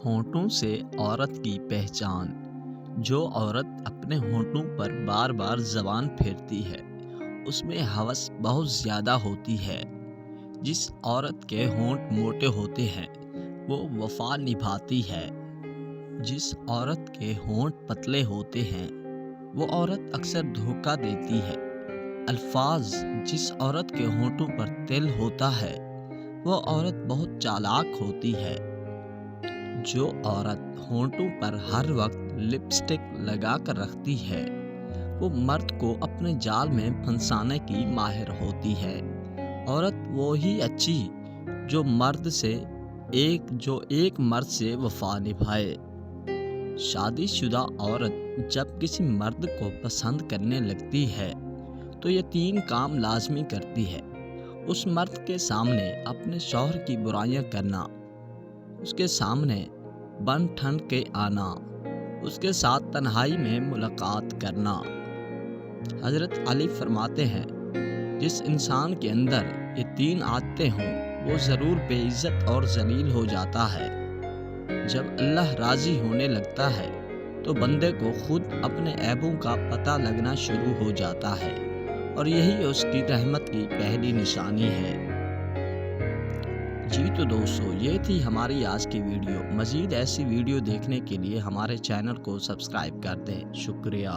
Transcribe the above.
ہونٹوں سے عورت کی پہچان۔ جو عورت اپنے ہونٹوں پر بار بار زبان پھیرتی ہے اس میں ہوس بہت زیادہ ہوتی ہے۔ جس عورت کے ہونٹ موٹے ہوتے ہیں وہ وفا نبھاتی ہے۔ جس عورت کے ہونٹ پتلے ہوتے ہیں وہ عورت اکثر دھوکہ دیتی ہے۔ الفاظ: جس عورت کے ہونٹوں پر تل ہوتا ہے وہ عورت بہت چالاک ہوتی ہے۔ جو عورت ہونٹوں پر ہر وقت لپسٹک لگا کر رکھتی ہے وہ مرد کو اپنے جال میں پھنسانے کی ماہر ہوتی ہے۔ عورت وہی اچھی جو ایک مرد سے وفا نبھائے۔ شادی شدہ عورت جب کسی مرد کو پسند کرنے لگتی ہے تو یہ 3 کام لازمی کرتی ہے: اس مرد کے سامنے اپنے شوہر کی برائیاں کرنا، اس کے سامنے بن ٹھن کے آنا، اس کے ساتھ تنہائی میں ملاقات کرنا۔ حضرت علی فرماتے ہیں جس انسان کے اندر یہ 3 عادتیں ہوں وہ ضرور بے عزت اور ذلیل ہو جاتا ہے۔ جب اللہ راضی ہونے لگتا ہے تو بندے کو خود اپنے عیبوں کا پتہ لگنا شروع ہو جاتا ہے اور یہی اس کی رحمت کی پہلی نشانی ہے۔ جی تو دوستو، یہ تھی ہماری آج کی ویڈیو۔ مزید ایسی ویڈیو دیکھنے کے لیے ہمارے چینل کو سبسکرائب کر دیں۔ شکریہ۔